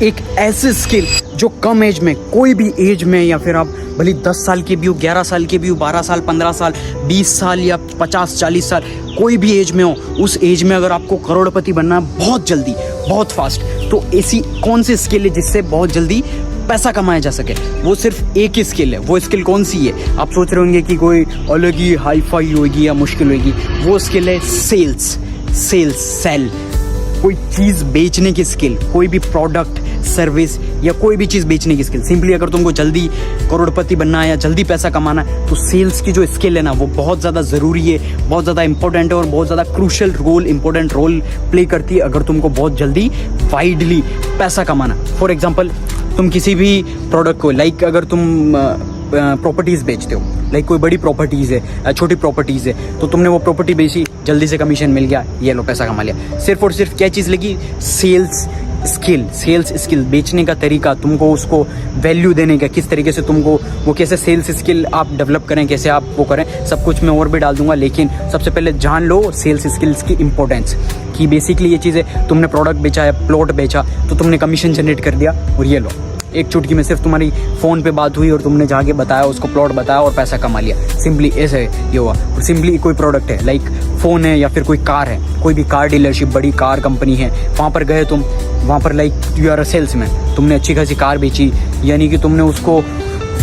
एक ऐसी स्किल जो कम एज में, कोई भी एज में, या फिर आप भले 10 साल के भी हो, 11 साल के भी हो, 12 साल, 15 साल, 20 साल या 50-40 साल, कोई भी एज में हो, उस एज में अगर आपको करोड़पति बनना है बहुत जल्दी, बहुत फास्ट, तो ऐसी कौन सी स्किल है जिससे बहुत जल्दी पैसा कमाया जा सके? वो सिर्फ एक ही स्किल है। वो स्किल कौन सी है? आप सोच रहे होंगे कि कोई अलग ही हाई फाई होगी या मुश्किल होगी। वो स्किल है सेल्स। सेल, कोई चीज़ बेचने की स्किल, कोई भी प्रोडक्ट, सर्विस या कोई भी चीज़ बेचने की स्किल। सिंपली अगर तुमको जल्दी करोड़पति बनना है या जल्दी पैसा कमाना है, तो सेल्स की जो स्किल है ना, वो बहुत ज़्यादा ज़रूरी है, बहुत ज़्यादा इंपॉर्टेंट है और बहुत ज़्यादा crucial role, important role play करती है अगर तुमको बहुत जल्दी वाइडली पैसा कमाना। फॉर एग्जाम्पल, तुम किसी भी प्रोडक्ट को, लाइक अगर तुम प्रॉपर्टीज़ बेचते हो, लाइक कोई बड़ी प्रॉपर्टीज़ है, छोटी प्रॉपर्टीज़ है, तो तुमने वो प्रॉपर्टी बेची, जल्दी से कमीशन मिल गया, ये लो पैसा कमा लिया। सिर्फ और सिर्फ क्या चीज़ लगी? सेल्स स्किल, बेचने का तरीका, तुमको उसको वैल्यू देने का, किस तरीके से तुमको वो, कैसे सेल्स स्किल आप डेवलप करें, कैसे आप वो करें, सब कुछ मैं और भी डाल दूंगा। लेकिन सबसे पहले जान लो सेल्स स्किल्स की इंपॉर्टेंस, कि बेसिकली ये चीज़ है, तुमने प्रोडक्ट बेचा है, प्लॉट बेचा, तो तुमने कमीशन जनरेट कर दिया और ये लो, एक चुटकी में सिर्फ तुम्हारी फ़ोन पे बात हुई और तुमने जाके बताया, उसको प्लॉट बताया और पैसा कमा लिया। सिंपली ऐसे ये हुआ। और सिंपली कोई प्रोडक्ट है, लाइक फ़ोन है या फिर कोई कार है, कोई भी कार डीलरशिप, बड़ी कार कंपनी है, वहाँ पर गए तुम, वहाँ पर like you are a salesman, तुमने अच्छी खासी कार बेची, यानी कि तुमने उसको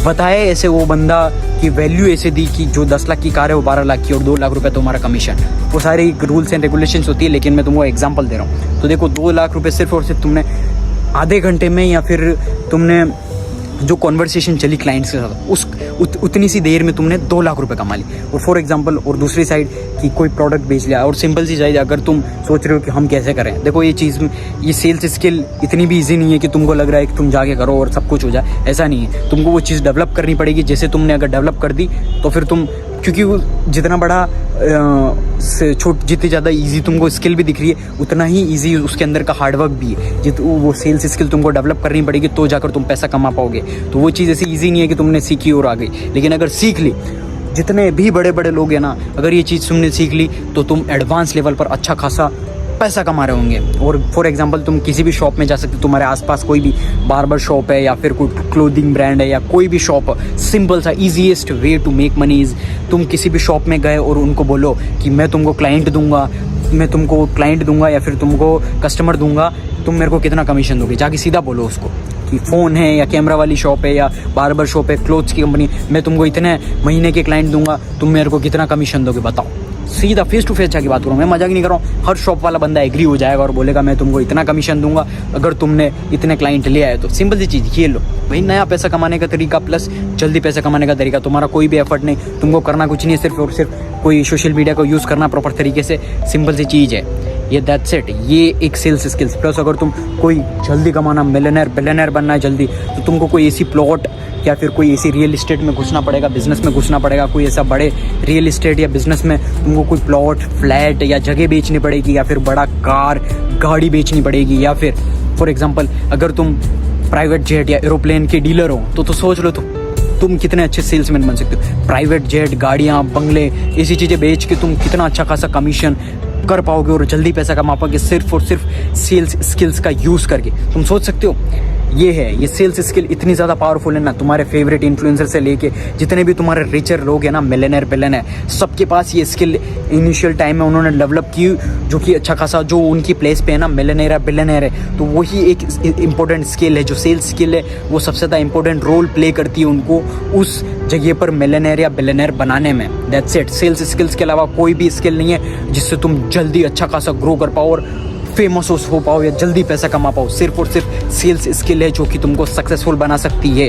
बताया ऐसे, वो बंदा की वैल्यू ऐसे दी कि जो 10 लाख की कार है वो 12 लाख की, और 2 लाख रुपए तुम्हारा कमीशन। वो सारे रूल्स एंड रेगुलेशंस होती है, लेकिन मैं तुमको एग्जांपल दे रहा हूँ। तो देखो, 2 लाख रुपए सिर्फ और सिर्फ तुमने आधे घंटे में, या फिर तुमने जो कॉन्वर्सेशन चली क्लाइंट्स के साथ, उतनी सी देर में तुमने 2 लाख रुपए कमा ली। और फॉर एग्जांपल, और दूसरी साइड कि कोई प्रोडक्ट बेच लिया। और सिंपल सी चीज़, अगर तुम सोच रहे हो कि हम कैसे करें, देखो ये चीज़, ये सेल्स स्किल इतनी भी ईजी नहीं है कि तुमको लग रहा है कि तुम जाके करो और सब कुछ हो जाए, ऐसा नहीं है। तुमको वो चीज़ डेवलप करनी पड़ेगी। जैसे तुमने अगर डेवलप कर दी तो फिर तुम, क्योंकि वो जितना बड़ा जितनी ज़्यादा इजी तुमको स्किल भी दिख रही है, उतना ही इजी उसके अंदर का हार्डवर्क भी है। वो सेल्स स्किल तुमको डेवलप करनी पड़ेगी, तो जाकर तुम पैसा कमा पाओगे। तो वो चीज़ ऐसी इजी नहीं है कि तुमने सीखी और आ गई। लेकिन अगर सीख ली, जितने भी बड़े बड़े लोग हैं ना, अगर ये चीज़ तुमने सीख ली, तो तुम एडवांस लेवल पर अच्छा खासा पैसा कमा रहे होंगे। और फॉर एग्जांपल, तुम किसी भी शॉप में जा सकते हो, तुम्हारे आसपास कोई भी बार्बर शॉप है या फिर कोई क्लोथिंग ब्रांड है या कोई भी शॉप, सिंपल सा easiest way to make money is, तुम किसी भी शॉप में गए और उनको बोलो कि मैं तुमको क्लाइंट दूंगा या फिर तुमको कस्टमर दूंगा, तुम मेरे को कितना कमीशन दोगे? जाके सीधा बोलो उसको कि फ़ोन है या कैमरा वाली शॉप है या बार्बर शॉप है, क्लोथ्स की कंपनी, मैं तुमको इतने महीने के क्लाइंट दूंगा, तुम मेरे को कितना कमीशन दोगे बताओ। सीधा फेस टू फेस जाके बात करो। मैं मजाक नहीं कर रहा हूँ। हर शॉप वाला बंदा एग्री हो जाएगा और बोलेगा मैं तुमको इतना कमीशन दूंगा अगर तुमने इतने क्लाइंट ले आए तो। सिंपल सी चीज़, ये लो भाई, नया पैसा कमाने का तरीका प्लस जल्दी पैसा कमाने का तरीका। तुम्हारा कोई भी एफर्ट नहीं, तुमको करना कुछ नहीं है, सिर्फ और सिर्फ कोई सोशल मीडिया को यूज़ करना प्रॉपर तरीके से। सिंपल सी चीज़ है ये, दैट्स इट। ये एक सेल्स स्किल्स। प्लस अगर तुम कोई जल्दी कमाना, बिलियनर बनना है जल्दी, तो तुमको कोई ऐसी प्लॉट या फिर कोई ऐसी रियल इस्टेट में घुसना पड़ेगा, बिजनेस में घुसना पड़ेगा। कोई ऐसा बड़े रियल इस्टेट या बिजनेस में तुमको कोई प्लॉट, फ्लैट या जगह बेचनी पड़ेगी, या फिर बड़ा कार, गाड़ी बेचनी पड़ेगी। या फिर फॉर एग्जांपल, अगर तुम प्राइवेट जेट या एरोप्लेन के डीलर हो तो सोच लो तुम कितने अच्छे सेल्समैन बन सकते हो। प्राइवेट जेट, गाड़ियाँ, बंगले, ऐसी चीज़ें बेच के तुम कितना अच्छा खासा कमीशन कर पाओगे और जल्दी पैसा कमा पाओगे सिर्फ और सिर्फ सेल्स स्किल्स का यूज़ करके। तुम सोच सकते हो, ये सेल्स स्किल इतनी ज़्यादा पावरफुल है ना। तुम्हारे फेवरेट इन्फ्लुएंसर से लेके जितने भी तुम्हारे रिचर लोग हैं ना, मिलियनर बिलियनर, सबके पास ये स्किल इनिशियल टाइम में उन्होंने डेवलप की, जो कि अच्छा खासा जो उनकी प्लेस पे है ना, मिलियनर है, बिलियनर है। तो वही एक इंपॉर्टेंट स्किल है, जो सेल्स स्किल है, वो सबसे ज़्यादा इंपॉर्टेंट रोल प्ले करती है उनको उस जगह पर मिलियनर या बिलियनर बनाने में। That's it. सेल्स स्किल्स के अलावा कोई भी स्किल नहीं है जिससे तुम जल्दी अच्छा खासा ग्रो कर पाओ और फेमस हो पाओ या जल्दी पैसा कमा पाओ। सिर्फ और सिर्फ सेल्स स्किल है जो कि तुमको सक्सेसफुल बना सकती है।